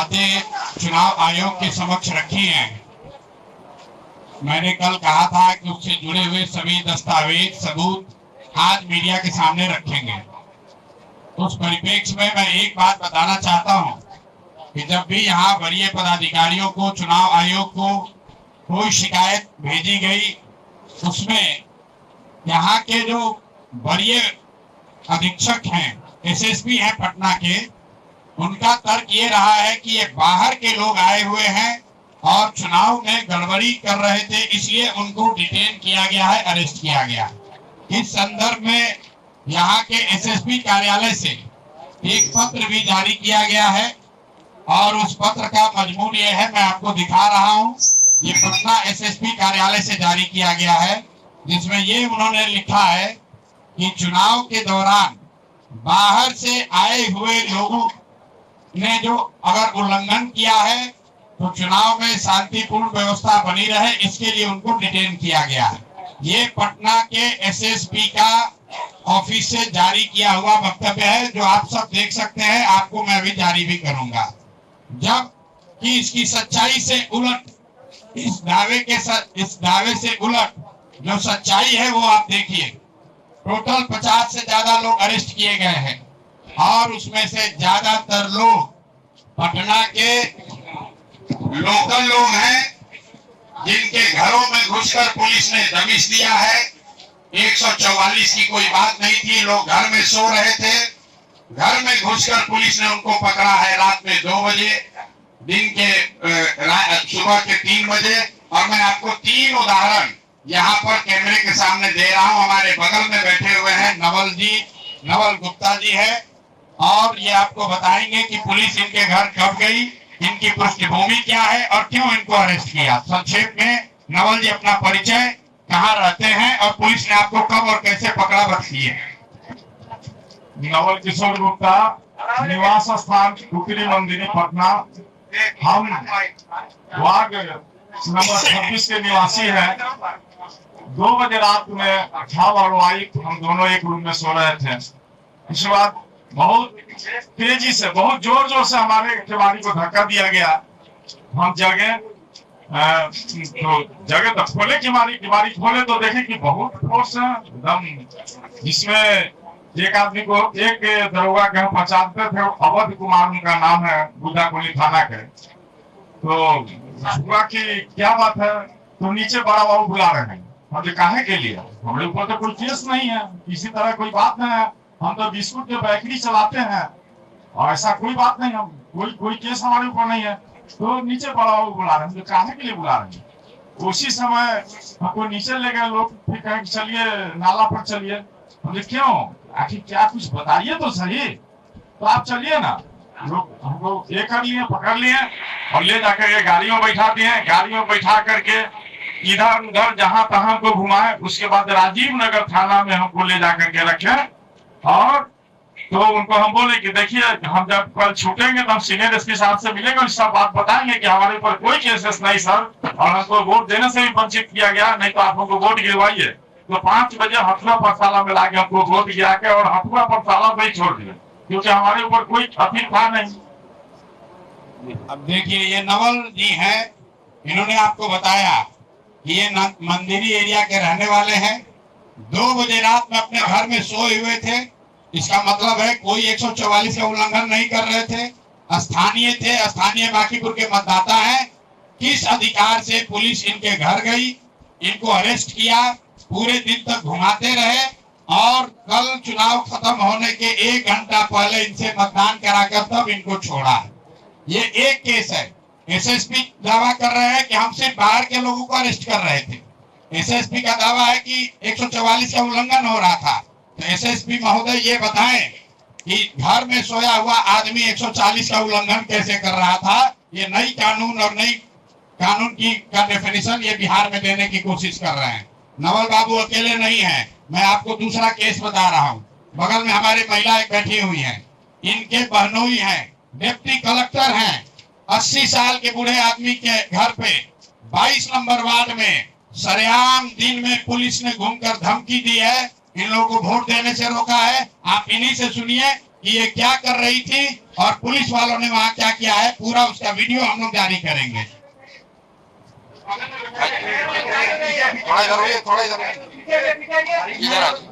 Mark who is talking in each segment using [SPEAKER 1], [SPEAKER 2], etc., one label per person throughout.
[SPEAKER 1] बातें चुनाव आयोग के समक्ष रखी हैं। मैंने कल कहा था कि उससे जुड़े हुए सभी दस्तावेज सबूत आज मीडिया के सामने रखेंगे। उस परिप्रेक्ष्य में मैं एक बात बताना चाहता हूं कि जब भी यहाँ वरीय पदाधिकारियों को चुनाव आयोग को कोई शिकायत भेजी गई, उसमें यहाँ के जो वरीय अधीक्षक हैं, एसएसपी हैं पटना के, उनका तर्क ये रहा है कि ये बाहर के लोग आए हुए हैं और चुनाव में गड़बड़ी कर रहे थे, इसलिए उनको डिटेन किया गया है, अरेस्ट किया गया। इस संदर्भ में यहाँ के एसएसपी कार्यालय से एक पत्र भी जारी किया गया है और उस पत्र का मजमून ये है, मैं आपको दिखा रहा हूँ। ये पटना एसएसपी कार्यालय से जारी किया गया है, जिसमें ये उन्होंने लिखा है कि चुनाव के दौरान बाहर से आए हुए लोगों ने जो अगर उल्लंघन किया है तो चुनाव में शांतिपूर्ण व्यवस्था बनी रहे, इसके लिए उनको डिटेन किया गया है। ये पटना के एसएसपी का ऑफिस से जारी किया हुआ वक्तव्य है, जो आप सब देख सकते हैं। आपको मैं अभी जारी भी करूंगा। जब कि इसकी सच्चाई से उलट, इस दावे से उलट जो सच्चाई है वो आप देखिए। टोटल 50 से ज्यादा लोग अरेस्ट किए गए हैं और उसमें से ज्यादातर लोग पटना के लोकल लोग हैं, जिनके घरों में घुसकर पुलिस ने दबिश दिया है। 144 की कोई बात नहीं थी, लोग घर में सो रहे थे, घर में घुसकर पुलिस ने उनको पकड़ा है रात में 2 बजे, दिन के सुबह के 3 बजे। और मैं आपको 3 उदाहरण यहाँ पर कैमरे के सामने दे रहा हूँ। हमारे बगल में बैठे हुए हैं नवल गुप्ता जी है, और ये आपको बताएंगे कि पुलिस इनके घर कब गई, इनकी पृष्ठभूमि क्या है और क्यों इनको अरेस्ट किया। संक्षेप में नवल जी अपना परिचय, कहाँ रहते हैं और पुलिस ने आपको कब और कैसे पकड़ा, बताइए।
[SPEAKER 2] नवल किशोर गुप्ता, निवास स्थान कुकरी मंदिरी पटना। हम वार्ड नंबर 26 के निवासी हैं। 2 बजे रात में हम और वाइफ, हम दोनों एक रूम में सो रहे थे। उसके बाद बहुत तेजी से, बहुत जोर से हमारे केवाड़ी को धक्का दिया गया। हम जगे तो खोले केवाड़ी खोले तो देखे कि बहुत फोर्स है एकदम, जिसमें एक आदमी को, एक दरोगा के हम पहचानते थे, अवध कुमार उनका नाम है, गुड्डाकोली थाना के। तो हुआ कि क्या बात है, तो नीचे बड़ा बाबू बुला रहे हैं। हम काहे के लिए, हमारे ऊपर तो कोई केस नहीं है, किसी तरह कोई बात नहीं है, हम तो बिस्कुट के बेकरी चलाते हैं और ऐसा कोई बात नहीं, हम कोई केस हमारे ऊपर नहीं है। तो नीचे बड़ा बाबू बुला रहे हैं, काहे के लिए बुला रहे हैं। उसी समय हमको नीचे ले गए लोग, फिर कहे चलिए नाला पर चलिए। हमने क्यों, आखिर क्या कुछ बताइए तो सही। तो आप चलिए ना। लोग हमको ये कर लिए, पकड़ लिए और ले जाकर के गाड़ियों में बैठा दिए। गाड़ियों में बैठा करके इधर उधर जहां तहां को घुमाए। उसके बाद राजीव नगर थाना में हमको ले जाकर के रखे और तो उनको हम बोले कि देखिए, हम जब कल छूटेंगे तो हम सीनियर एसपी साहब से मिलेंगे और सब बात बताएंगे कि हमारे ऊपर कोई केसेस नहीं सर, और हमको वोट देने से भी वंचित किया गया, नहीं तो आप हमको वोट गिरवाइए। तो 5 बजे हथुआ पाठशाला में लाके हमको वोट गिरा के और हथुआ पाठशाला में ही छोड़ दिया, क्योंकि हमारे ऊपर कोई अफील था नहीं।
[SPEAKER 1] अब देखिए, ये नवल जी हैं, इन्होंने आपको बताया कि ये मंदिरी एरिया के रहने वाले हैं। 2 बजे रात में अपने घर में सोए हुए थे। इसका मतलब है कोई 144 का उल्लंघन नहीं कर रहे थे, स्थानीय थे, स्थानीय बांकीपुर के मतदाता हैं। किस अधिकार से पुलिस इनके घर गई, इनको अरेस्ट किया, पूरे दिन तक घुमाते रहे और कल चुनाव खत्म होने के 1 घंटा पहले इनसे मतदान कराकर तब इनको छोड़ा है। ये एक केस है। एसएसपी दावा कर रहे हैं कि हम सिर्फ बाहर के लोगों को अरेस्ट कर रहे थे। एसएसपी का दावा है कि 144 का उल्लंघन हो रहा था। तो एसएसपी महोदय ये बताएं कि घर में सोया हुआ आदमी 140 का उल्लंघन कैसे कर रहा था। ये नई कानून और नई कानून का डेफिनेशन ये बिहार में देने की कोशिश कर रहे हैं। नवल बाबू अकेले नहीं है, मैं आपको दूसरा केस बता रहा हूँ। बगल में हमारी महिला एक बैठी हुई है, इनके बहनोई हैं, डिप्टी कलेक्टर हैं। 80 साल के बूढ़े आदमी के घर पे 22 नंबर वार्ड में सरेआम दिन में पुलिस ने घूमकर धमकी दी है, इन लोगों को वोट देने से रोका है। आप इन्हीं से सुनिए कि ये क्या कर रही थी और पुलिस वालों ने वहां क्या किया है, पूरा उसका वीडियो हम लोग जारी करेंगे।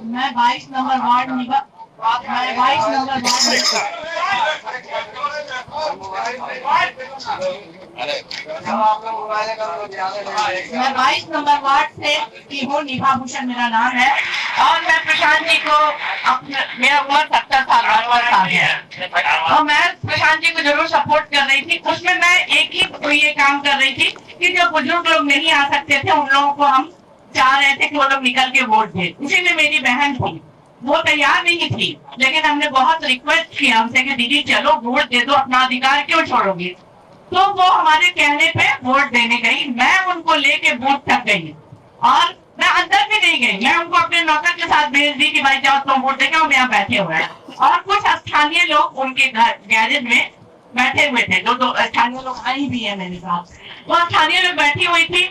[SPEAKER 3] मैं 22 नंबर वार्ड मैं 22 नंबर मैं 22 नंबर वार्ड से की हूँ। निभा भूषण मेरा नाम है और मैं प्रशांत जी को मेरा उम्र 70 साल है और मैं प्रशांत जी को जरूर सपोर्ट कर रही थी। उसमें मैं एक ही ये काम कर रही थी कि जो बुजुर्ग लोग नहीं आ सकते थे उन लोगों को हम चाह रहे थे कि वो लोग निकल के वोट दे। उसी में मेरी बहन थी, वो तैयार नहीं थी, लेकिन हमने बहुत रिक्वेस्ट किया हमसे कि दीदी चलो वोट दे दो, अपना अधिकार क्यों छोड़ोगे। तो वो हमारे कहने पे वोट देने गई। मैं उनको लेके बूथ तक गई और मैं अंदर भी नहीं गई, मैं उनको अपने नौकर के साथ भेज दी कि भाई जाओ तुम वोट देके, वो यहाँ बैठे हुए हैं। और कुछ स्थानीय लोग उनके घर गैरेज में बैठे हुए थे, दो स्थानीय लोग आई भी है मेरे साथ। वो स्थानीय लोग बैठी हुई थी।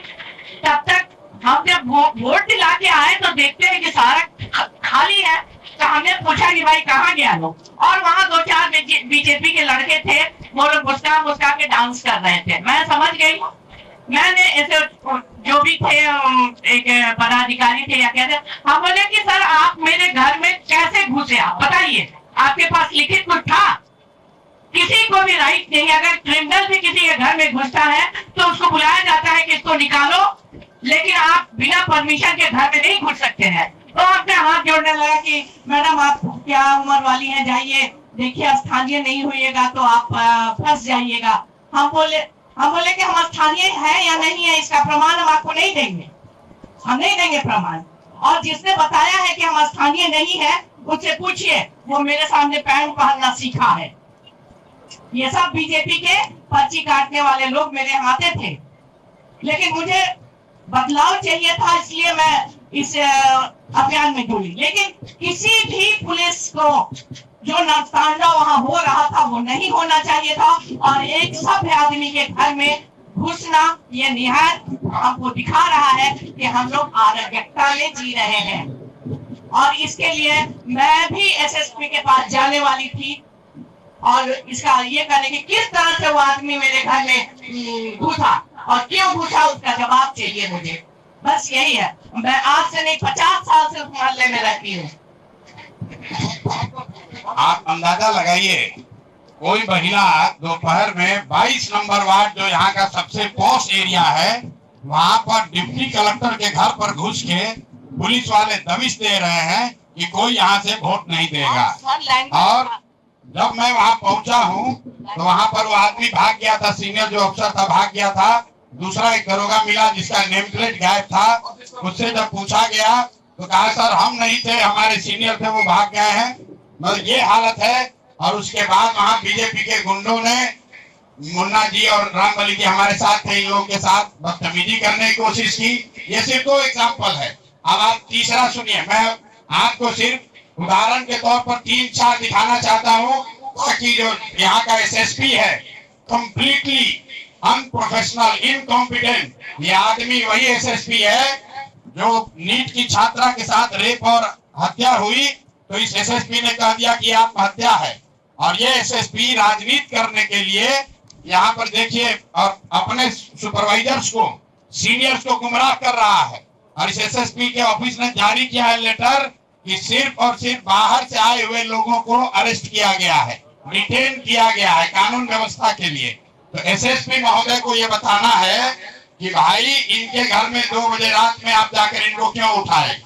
[SPEAKER 3] तब तक हम जब वोट दिला के आए तो देखते हैं कि सारा खाली है। तो हमने पूछा कि भाई कहाँ गया लोग, और वहाँ 2-4 बीजेपी के लड़के थे, वो लोग मुस्का मुस्का के डांस कर रहे थे। मैं समझ गई, मैंने ऐसे जो भी थे एक पदाधिकारी थे या क्या थे, हम बोले कि सर आप मेरे घर में कैसे घुसे, आप बताइए, आपके पास लिखित कुछ था? किसी को भी राइट नहीं, अगर क्रिमिनल भी किसी के घर में घुसता है तो उसको बुलाया जाता है कि इसको निकालो, लेकिन आप बिना परमिशन के घर में नहीं घुस सकते हैं। तो आपने हाथ जोड़ने लगा कि मैडम आप क्या उम्र वाली हैं, जाइए देखिए, स्थानीय नहीं होइएगा तो आप फंस जाइएगा। हम बोले कि हम स्थानीय है या नहीं है इसका प्रमाण हम आपको नहीं देंगे, हम नहीं देंगे प्रमाण। और जिसने बताया है कि हम स्थानीय नहीं है उससे पूछिए, वो मेरे सामने पैंट पहनना सीखा है। ये सब बीजेपी के पर्ची काटने वाले लोग मेरे आते थे, लेकिन मुझे बदलाव चाहिए था, इसलिए मैं इस अभियान में जुड़ी। लेकिन किसी भी पुलिस को जो नरतांडा वहां हो रहा था वो नहीं होना चाहिए था, और एक सभ्य आदमी के घर में घुसना ये निहायत हमको दिखा रहा है कि हम लोग अराजकता में जी रहे हैं। और इसके लिए मैं भी एसएसपी के पास जाने वाली थी और इसका ये करने की किस तरह से वो आदमी मेरे घर में घुसा और क्यों घुसा उसका जवाब चाहिए मुझे। बस यही है। मैं आज से नहीं 50 साल से उस मोहल्ले में रहती हूँ।
[SPEAKER 1] आप अंदाजा लगाइए, कोई महिला दोपहर में 22 नंबर वार्ड जो यहाँ का सबसे पॉश एरिया है, वहाँ पर डिप्टी कलेक्टर के घर पर घुस के पुलिस वाले दबिश दे रहे हैं कि कोई यहाँ से वोट नहीं देगा। और जब मैं वहाँ पहुंचा हूँ तो वहाँ पर वो आदमी भाग गया था, सीनियर जो अफसर था भाग गया था। दूसरा एक दरोगा मिला जिसका नेम प्लेट गायब था, उससे जब पूछा गया तो कहा सर हम नहीं थे, हमारे सीनियर थे वो भाग गए हैं। मतलब ये हालत है। और उसके बाद वहाँ बीजेपी के गुंडों ने, मुन्ना जी और रामबली जी हमारे साथ थे, इन लोगों के साथ बदतमीजी करने की कोशिश की। ये सिर्फ 2 एग्जाम्पल है। अब आप तीसरा सुनिए, मैं आपको सिर्फ उदाहरण के तौर पर 3-4 दिखाना चाहता हूँ, ताकि जो यहाँ का एसएसपी है कंप्लीटली अनप्रोफेशनल, इनकॉम्पिटेंट, ये आदमी वही एसएसपी है जो नीट की छात्रा के साथ रेप और हत्या हुई तो इस एसएसपी ने कह दिया कि आत्महत्या है। और ये एसएसपी राजनीति करने के लिए यहाँ पर देखिए, और अपने सुपरवाइजर्स को, सीनियर्स को गुमराह कर रहा है। और इस एसएसपी के ऑफिस ने जारी किया है लेटर कि सिर्फ और सिर्फ बाहर से आए हुए लोगों को अरेस्ट किया गया है, डिटेन किया गया है कानून व्यवस्था के लिए। तो एसएसपी महोदय को ये बताना है कि भाई इनके घर में 2 बजे रात में आप जाकर इनको क्यों उठाए,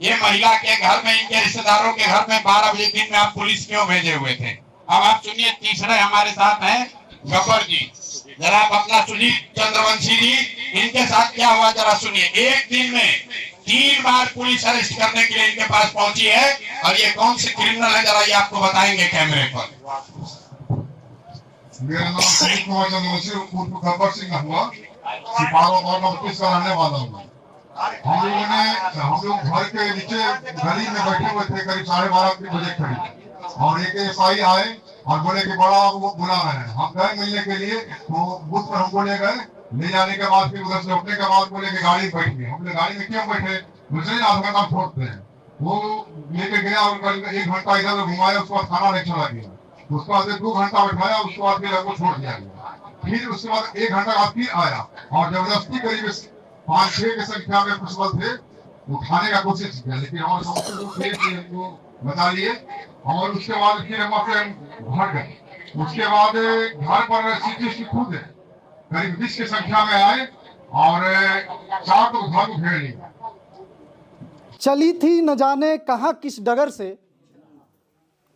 [SPEAKER 1] ये महिला के घर में, इनके रिश्तेदारों के घर में 12 बजे दिन में आप पुलिस क्यों भेजे हुए थे। अब आप सुनिए, तीसरे हमारे साथ हैं गब्बर जी, जरा आप अपना सुनिए। चंद्रवंशी जी, इनके साथ क्या हुआ जरा सुनिए। एक दिन में 3 बार पुलिस अरेस्ट करने के लिए इनके पास पहुंची है, और ये कौन से क्रिमिनल है जरा ये आपको बताएंगे कैमरे पर।
[SPEAKER 4] मेरा नाम सुनील कुमार चंद्रवंशी उर्फ गब्बर सिंह हुआ, सिपाही और ऑफिस का रहने वाला हूँ। हम लोग घर के नीचे गली में बैठे हुए थे, करीब 12:30 बजे खड़ी, और एक एसआई आए और बोले कि बड़ा वो बुला रहे हैं। हम गए मिलने के लिए, तो बूथ पर हमको ले गए। ले जाने के बाद फिर उधर से उठने के बाद बोले कि गाड़ी में बैठिए। हम लोग गाड़ी में क्यों बैठे, मुझे आधार कार्ड छोड़ते हैं। वो लेके गया और 1 घंटा इधर घुमाया, उसके बाद खाना नहीं चला गया, उसके बाद 2 घंटा बैठाया, उसके बाद फिर हमको छोड़ दिया गया। फिर उसके बाद 1 घंटा बाद फिर आया और जबरदस्ती करीब 5-6 की संख्या में पुष्पल थे, उठाने का कोशिश किया, लेकिन हमारे समझ हमको बता लिए और उसके बाद फिर हम अपने घर गए। उसके बाद घर पर सीटी खुद करीब 20 की संख्या में आए और 4 तो घर को घेर लिया।
[SPEAKER 5] चली थी न जाने कहाँ किस डगर से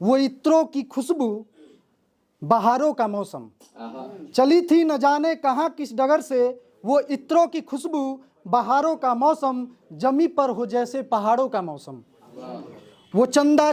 [SPEAKER 5] वो इत्रों की खुशबू, बहारों का मौसम। चली थी न जाने कहाँ किस डगर से वो इत्रों की खुशबू, बहारों का मौसम, जमी पर हो जैसे पहाड़ों का मौसम। वो चंदा